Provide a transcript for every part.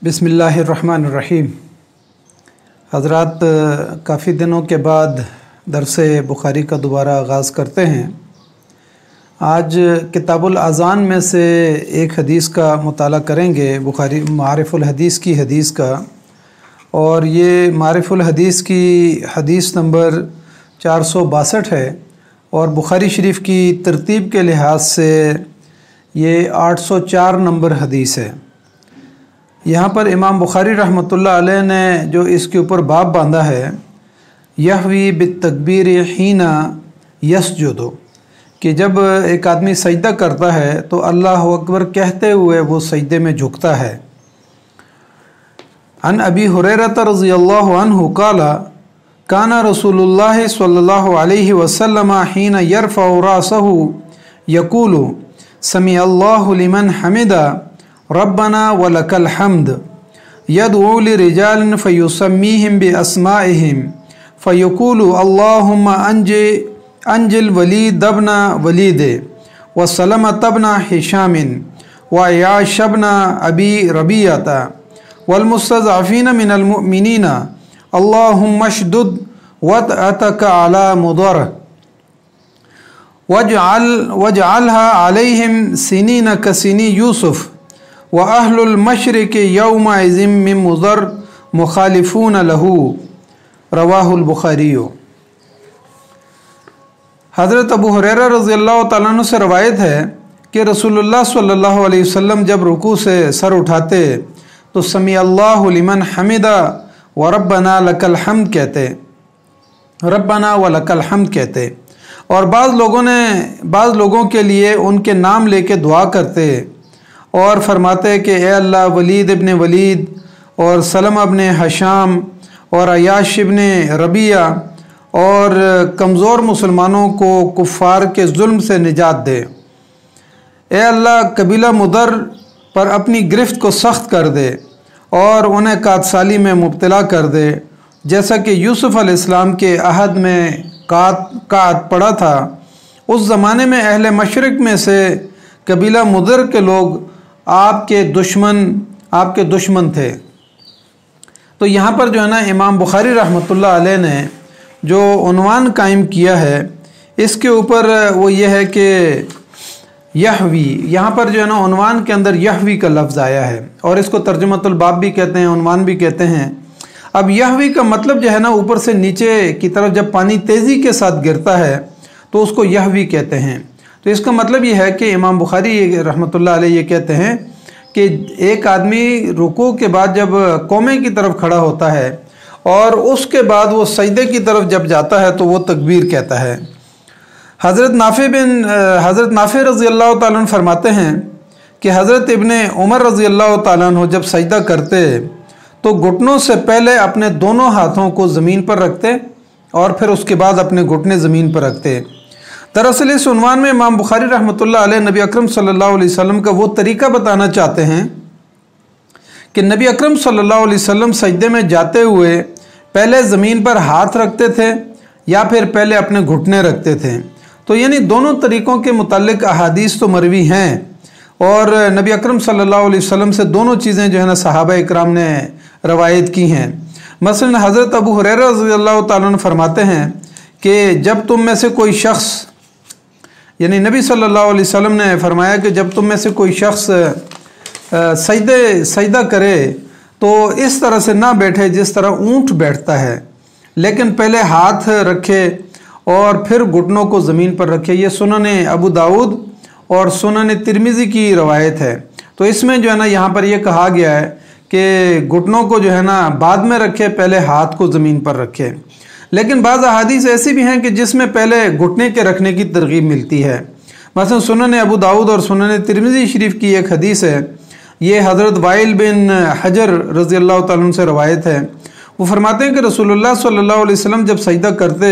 बिस्मिल्लाहिर्रहमानिर्रहीम। हज़रात, काफ़ी दिनों के बाद दरस बुखारी का दोबारा आगाज़ करते हैं। आज किताबुल अज़ान में से एक हदीस का मुताला करेंगे, बुखारी मारिफुल हदीस की हदीस का। और ये मारिफुल हदीस की हदीस नंबर 462 है और बुखारी शरीफ की तरतीब के लिहाज से ये 804 नंबर हदीस है। यहाँ पर इमाम बुखारी रहमतुल्लाह अलैह ने जो इसके ऊपर बाब बांधा है, यहवी बित्तकबीर हीना यसजुदु, कि जब एक आदमी सजदा करता है तो अल्लाह अकबर कहते हुए वो सजदे में झुकता है। अन अबी हुरैरत रज़ियल्लाहु अन्हु क़ाला काना रसूलुल्लाह सल्लल्लाहु अलैहि वसल्लम हीना यरफ़उ रासहु यक़ूलु समिअल्लाहु लिमन हमिदा रब्बना वलकल हम्द यदउ लिरिजालिन फ़युसम्मीहिम बिअस्माइहिम फ़यक़ूलु अल्लाहुम्मा अंजिल वलीद इब्न वलीद व सलमत इब्न हिशामिन व अय्याश इब्न अबी रबीअता वल मुस्तज़अफ़ीन मिनल मुअमिनीन अल्लाहुम्मा अशदुद वतअतक अला मुदर वजअलहा अलैहिम सिनीन कसिनी यूसुफ व अहलुल मशरिक़ यौमइज़िम मिन मुज़र मुखालिफून लहू रवाहुल बुखारी। हज़रत अबू हुरैरा रज़ियल्लाहु तआला अन्हु से रवायत है कि रसूलुल्लाह सल्लल्लाहु अलैहि वसल्लम जब रुकू से सर उठाते तो समी अल्लाहु लिमन हमिदा व रब्बना लकल हम्द कहते, रब्बना व लकल हम्द कहते। और बाज़ लोगों के लिए उनके नाम लेके दुआ करते और फरमाते कि ए अल्लाह वलीद इब्न वलीद और सलम इब्न हशाम और अय्याश इब्न रबिया और कमज़ोर मुसलमानों को कुफ़ार के जुल्म से निजात दे। ए अल्लाह कबीला मुदर पर अपनी गिरफ्त को सख्त कर दे और उन्हें कातसाली में मुब्तला कर दे, जैसा कि यूसुफ अलैहिस्सलाम के अहद में कात पड़ा था। उस ज़माने में अहले मशरिक़ में से कबीला मुदर के लोग आपके दुश्मन थे। तो यहाँ पर जो है ना, इमाम बुखारी रहमतुल्लाह अलैह ने जो उन्वान कायम किया है इसके ऊपर वो ये है कि यहवी, यहाँ पर जो है ना उन्वान के अंदर यहवी का लफ्ज़ आया है और इसको तर्जुमतुल बाब भी कहते हैं, उन्वान भी कहते हैं। अब यहवी का मतलब जो है ना, ऊपर से नीचे की तरफ जब पानी तेज़ी के साथ गिरता है तो उसको यहवी कहते हैं। तो इसका मतलब ये है कि इमाम बुखारी रहमतुल्लाह अलैह ये कहते हैं कि एक आदमी रुकू के बाद जब कौमे की तरफ खड़ा होता है और उसके बाद वो सजदे की तरफ जब जाता है तो वो तकबीर कहता है। हज़रत नाफ़े रज़ियल्लाहु ताला अन्हु फरमाते हैं कि हज़रत इब्ने उमर रज़ियल्लाहु ताला अन्हु जब सजदा करते तो घुटनों से पहले अपने दोनों हाथों को ज़मीन पर रखते और फिर उसके बाद अपने घुटने ज़मीन पर रखते। दरअसल इस उन्वान में इमाम बुखारी रहमतुल्लाह अलैह नबी अकरम सल्लल्लाहु अलैहि वसल्लम का वो तरीका बताना चाहते हैं कि नबी अकरम सल्लल्लाहु अलैहि वसल्लम सजदे में जाते हुए पहले ज़मीन पर हाथ रखते थे या फिर पहले अपने घुटने रखते थे। तो यानी दोनों तरीक़ों के मुताल्लिक़ अहादीस तो मरवी हैं और नबी अकरम सल्लल्लाहु अलैहि वसल्लम से दोनों चीज़ें जो है ना सहाबा इकराम ने रवायत की हैं। मसलन हज़रत अबू हुरैरा रज़ियल्लाहु ताला अन्हु फरमाते हैं कि जब तुम में से कोई शख्स, यानी नबी सल्लल्लाहु अलैहि वसल्लम ने फरमाया कि जब तुम में से कोई शख्स सजदा करे तो इस तरह से ना बैठे जिस तरह ऊँट बैठता है, लेकिन पहले हाथ रखे और फिर घुटनों को ज़मीन पर रखे। ये सुनन अबू दाऊद और सुनन तिरमिज़ी की रवायत है। तो इसमें जो है ना यहाँ पर यह कहा गया है कि घुटनों को जो है ना बाद में रखे, पहले हाथ को ज़मीन पर रखे। लेकिन बाज़ अहादीस ऐसी भी हैं कि जिसमें पहले घुटने के रखने की तरगीब मिलती है। मसलन सुनन अबू दाऊद और सुनन तिरमिज़ी शरीफ की एक हदीस है, ये हज़रत वाइल बिन हजर रज़ियल्लाहु ताला अन्हु से रवायत है। वो फरमाते हैं कि रसूलुल्लाह सल्लल्लाहु अलैहि वसल्लम जब सजदा करते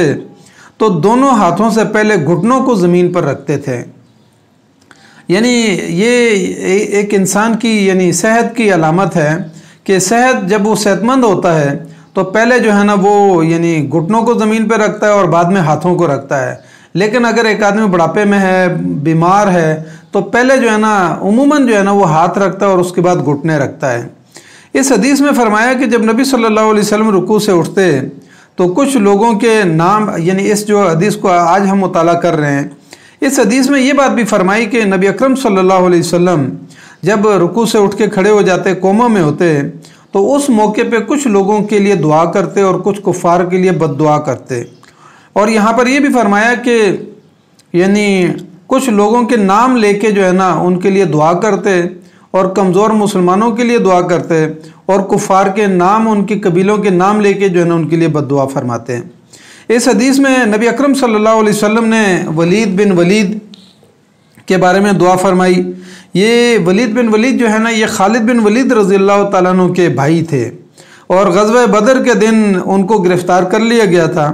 तो दोनों हाथों से पहले घुटनों को ज़मीन पर रखते थे। यानी ये एक इंसान की यानी सेहत की अलामत है कि सेहत जब वो सेहतमंद होता है तो पहले जो है ना वो यानी घुटनों को ज़मीन पर रखता है और बाद में हाथों को रखता है। लेकिन अगर एक आदमी बुढ़ापे में है, बीमार है, तो पहले जो है ना उमूमन जो है ना वो हाथ रखता है और उसके बाद घुटने रखता है। इस हदीस में फरमाया कि जब नबी सल्लल्लाहु अलैहि वसल्लम रुकू से उठते तो कुछ लोगों के नाम, यानी इस जो हदीस को आज हम मुताला कर रहे हैं, इस हदीस में ये बात भी फरमाई कि नबी अकरम सल्लल्लाहु अलैहि वसल्लम जब रुकू से उठ के खड़े हो जाते, कोमा में होते, तो उस मौके पे कुछ लोगों के लिए दुआ करते और कुछ कुफ़ार के लिए बद्दुआ करते। और यहाँ पर यह भी फरमाया कि यानी कुछ लोगों के नाम लेके जो है ना उनके लिए दुआ करते और कमज़ोर मुसलमानों के लिए दुआ करते और कुफ़ार के नाम, उनके कबीलों के नाम लेके जो है ना उनके लिए बद्दुआ फरमाते हैं। इस हदीस में नबी अकरम सल्लल्लाहु अलैहि वसल्लम ने वलीद बिन वलीद के बारे में दुआ फरमाई। ये वलीद बिन वलीद जो है ना, ये खालिद बिन वलीद रज़ियल्लाहु ताला अन्हु के भाई थे और ग़ज़वा बदर के दिन उनको गिरफ़्तार कर लिया गया था।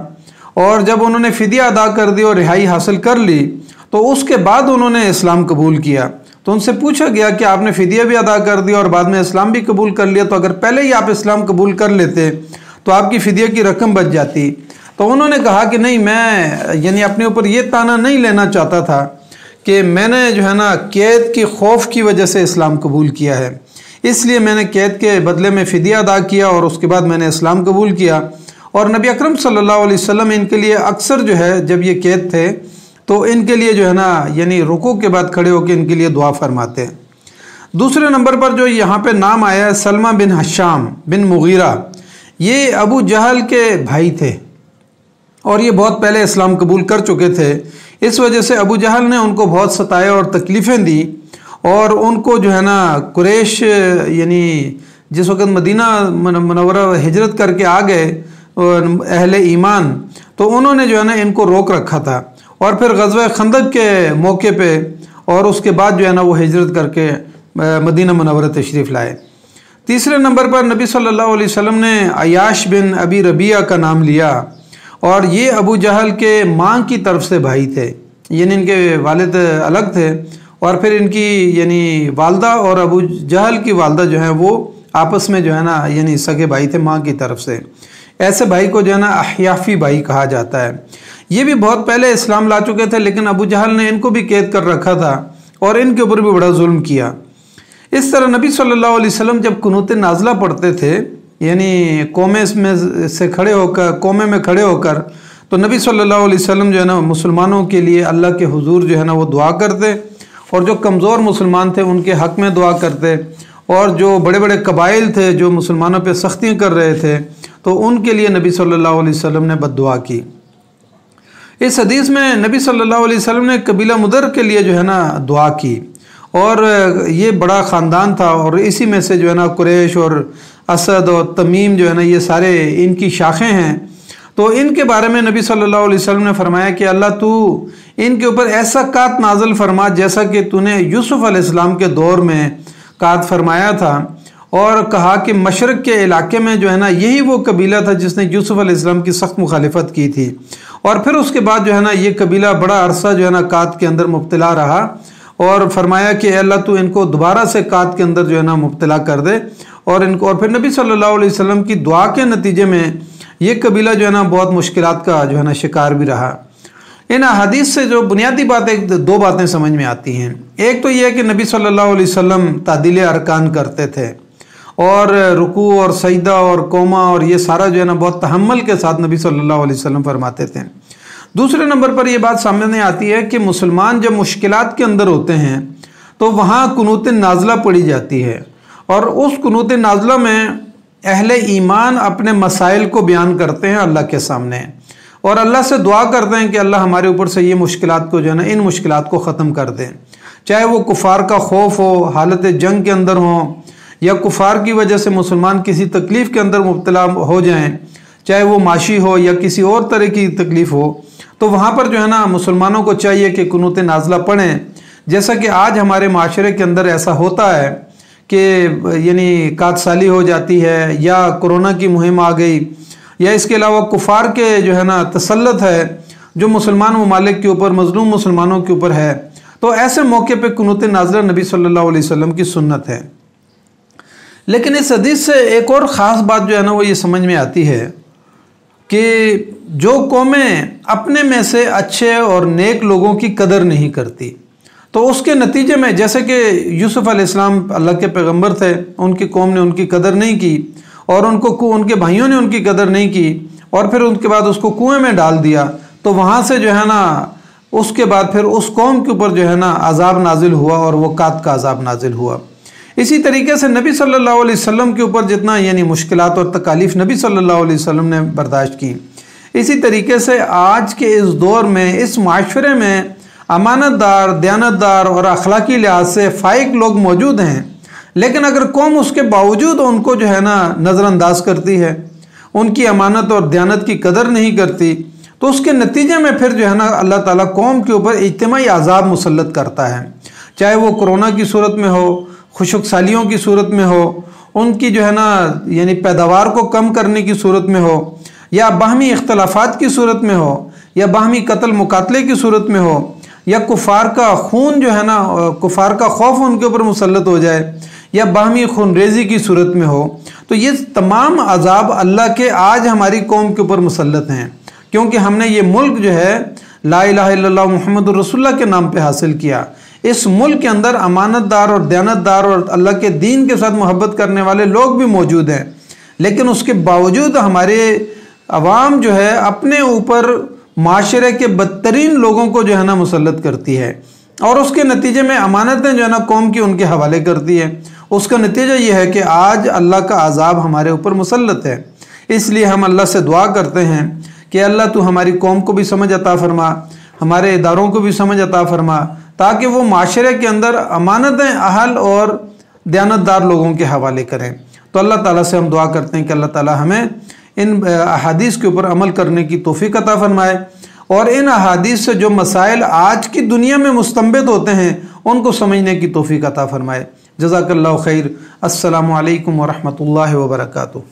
और जब उन्होंने फ़िदिया अदा कर दी और रिहाई हासिल कर ली तो उसके बाद उन्होंने इस्लाम कबूल किया। तो उनसे पूछा गया कि आपने फ़िदिया भी अदा कर दी और बाद में इस्लाम भी कबूल कर लिया, तो अगर पहले ही आप इस्लाम कबूल कर लेते तो आपकी फ़िदिया की रकम बच जाती। तो उन्होंने कहा कि नहीं, मैं यानी अपने ऊपर ये ताना नहीं लेना चाहता था कि मैंने जो है ना कैद की खौफ की वजह से इस्लाम कबूल किया है, इसलिए मैंने कैद के बदले में फ़िदिया अदा किया और उसके बाद मैंने इस्लाम कबूल किया। और नबी अकरम सल्लल्लाहु अलैहि वसल्लम इनके लिए अक्सर जो है, जब ये कैद थे तो इनके लिए जो है ना यानी रुकू के बाद खड़े होकर इनके लिए दुआ फरमाते हैं। दूसरे नंबर पर जो यहाँ पे नाम आया है सलमा बिन हशाम बिन मुगीरा, ये अबू जहल के भाई थे और ये बहुत पहले इस्लाम कबूल कर चुके थे। इस वजह से अबू जहल ने उनको बहुत सताया और तकलीफ़ें दी और उनको जो है ना कुरैश, यानी जिस वक़्त मदीना मुनव्वरा हिजरत करके आ गए अहले ईमान, तो उन्होंने जो है ना इनको रोक रखा था। और फिर ग़ज़वा खंदक के मौके पे और उसके बाद जो है ना वो हिजरत करके मदीना मुनव्वरा तशरीफ़ लाए। तीसरे नंबर पर नबी सल्लल्लाहु अलैहि वसल्लम ने अयाश बिन अबी रबिया का नाम लिया और ये अबू जहल के माँ की तरफ से भाई थे, यानी इनके वालिद अलग थे और फिर इनकी यानी वालदा और अबू जहल की वालदा जो है वो आपस में जो है ना यानी सगे भाई थे माँ की तरफ से। ऐसे भाई को जो है ना अहयाफी भाई कहा जाता है। ये भी बहुत पहले इस्लाम ला चुके थे, लेकिन अबू जहल ने इनको भी कैद कर रखा था और इनके ऊपर भी बड़ा जुल्म किया। इस तरह नबी सल्लल्लाहु अलैहि वसल्लम जब कुनूत नाज़िला पढ़ते थे, यानी कोमे में से खड़े होकर, कोमे में खड़े होकर, तो नबी सल्लल्लाहु अलैहि वसल्लम जो है ना मुसलमानों के लिए अल्लाह के हुजूर जो है ना वो दुआ करते और जो कमज़ोर मुसलमान थे उनके हक़ में दुआ करते और जो बड़े बड़े कबाइल थे जो मुसलमानों पे सख्तियाँ कर रहे थे तो उनके लिए नबी सल्लल्लाहु अलैहि वसल्लम ने बद्दुआ की। इस हदीस में नबी सल्लल्लाहु अलैहि वसल्लम ने कबीला मुदर के लिए जो है ना दुआ की और ये बड़ा ख़ानदान था और इसी में से जो है ना कुरैश और असद और तमीम जो है ना ये सारे इनकी शाखें हैं। तो इनके बारे में नबी सल्लल्लाहु अलैहि वसल्लम ने फरमाया कि अल्लाह तू इनके ऊपर ऐसा कात नाज़िल फरमा जैसा कि तूने यूसुफ़ अलैहिस्सलाम के दौर में कात फरमाया था, और कहा कि मशरक़ के इलाके में जो है ना यही वो कबीला था जिसने यूसुफ़ अलैहिस्सलाम की सख्त मुखालिफत की थी। और फिर उसके बाद जो है ना ये कबीला बड़ा अरसा जो है ना कात के अंदर मुब्तला रहा और फरमाया कि अल्लाह तू इनको दोबारा से कात के अंदर जो है ना मुब्तला कर दे और इनको। और फिर नबी सल्लल्लाहु अलैहि वसल्लम की दुआ के नतीजे में ये कबीला जो है ना बहुत मुश्किलात का जो है ना शिकार भी रहा। इन हदीस से जो बुनियादी बातें, दो बातें समझ में आती हैं। एक तो ये है कि नबी सल्लल्लाहु अलैहि वसल्लम तादील अरकान करते थे और रुकू और सजदा और कोमा और ये सारा जो है ना बहुत तहम्मुल के साथ नबी सल्लल्लाहु अलैहि वसल्लम फरमाते थे। दूसरे नंबर पर यह बात सामने आती है कि मुसलमान जब मुश्किलात के अंदर होते हैं तो वहाँ कुनूत नाज़िला पढ़ी जाती है और उस कुनूत नाज़िला में अहले ईमान अपने मसाइल को बयान करते हैं अल्लाह के सामने और अल्लाह से दुआ करते हैं कि अल्लाह हमारे ऊपर से ये मुश्किलात को जो है ना इन मुश्किलात को ख़त्म कर दें। चाहे वो कुफ़ार का खौफ हो, हालत जंग के अंदर हो, या कुफ़ार की वजह से मुसलमान किसी तकलीफ़ के अंदर मुब्तला हो जाएं, चाहे वो माशी हो या किसी और तरह की तकलीफ़ हो, तो वहाँ पर जो है ना मुसलमानों को चाहिए कि कुनूत नाज़िला पढ़ें। जैसा कि आज हमारे माशरे के अंदर ऐसा होता है कि यानी कात साली हो जाती है या कोरोना की मुहिम आ गई या इसके अलावा कुफ़ार के जो है ना तसल्लुत है जो मुसलमान ममालिक के ऊपर, मज़लूम मुसलमानों के ऊपर है, तो ऐसे मौके पे कुनूत नाज़िला नबी सल्लल्लाहु अलैहि वसल्लम की सुन्नत है। लेकिन इस हदीस से एक और ख़ास बात जो है ना वो ये समझ में आती है कि जो कौमें अपने में से अच्छे और नेक लोगों की कदर नहीं करती, तो उसके नतीजे में जैसे कि यूसुफ अलैहिस्सलाम अल्लाह के पैगंबर थे, उनकी कौम ने उनकी कदर नहीं की और उनके भाइयों ने उनकी कदर नहीं की और फिर उनके बाद उसको कुएं में डाल दिया। तो वहाँ से जो है ना उसके बाद फिर उस कौम के ऊपर जो है ना अजाब नाजिल हुआ और वो कात का अजाब नाजिल हुआ। इसी तरीके से नबी सल्लल्लाहु अलैहि वसल्लम के ऊपर जितना यानी मुश्किलात और तकालीफ नबी सल्लल्लाहु अलैहि वसल्लम ने बर्दाश्त की, इसी तरीके से आज के इस दौर में इस माशरे में अमानतदार, दयानतदार और अखलाकी लिहाज से फाइक लोग मौजूद हैं, लेकिन अगर कौम उसके बावजूद उनको जो है ना नज़रअंदाज करती है, उनकी अमानत और दयानत की कदर नहीं करती, तो उसके नतीजे में फिर जो है ना अल्लाह ताला कौम के ऊपर इज्तिमाई अजाब मुसल्लत करता है। चाहे वो कोरोना की सूरत में हो, खुशक सालियों की सूरत में हो, उनकी जो है ना यानी पैदावार को कम करने की सूरत में हो, या बाहमी इख्तलाफात की सूरत में हो, या बाहमी कत्ल मुकातले की सूरत में हो, या कुफार का खून जो है ना कुफार का खौफ उनके ऊपर मुसल्लत हो जाए, या बाहमी खूनरेजी की सूरत में हो, तो ये तमाम अजाब अल्लाह के आज हमारी कौम के ऊपर मुसल्लत हैं, क्योंकि हमने ये मुल्क जो है ला इलाहा इल्लल्लाह मुहम्मदुर रसूलुल्लाह के नाम पे हासिल किया। इस मुल्क के अंदर अमानतदार और दयानतदार और अल्लाह के दीन के साथ मोहब्बत करने वाले लोग भी मौजूद हैं, लेकिन उसके बावजूद हमारे अवाम जो है अपने ऊपर माशरे के बदतरीन लोगों को जो है ना मुसल्लत करती है और उसके नतीजे में अमानतें जो है ना कौम की उनके हवाले करती है। उसका नतीजा ये है कि आज अल्लाह का अजाब हमारे ऊपर मुसल्लत है। इसलिए हम अल्लाह से दुआ करते हैं कि अल्लाह तू हमारी कौम को भी समझ अता फरमा, हमारे इदारों को भी समझ अता फरमा, ताकि वो माशरे के अंदर अमानतें अहल और दयानतदार लोगों के हवाले करें। तो अल्लाह ताला से हम दुआ करते हैं कि अल्लाह ताला हमें इन अहादीस के ऊपर अमल करने की तौफीक अता फरमाए और इन अहादीस से जो मसाइल आज की दुनिया में मुस्तंबित होते हैं उनको समझने की तौफीक अता फरमाए। जज़ाकल्लाहु खैर। अस्सलामु अलैकुम व रहमतुल्लाहि व बरकातुहू।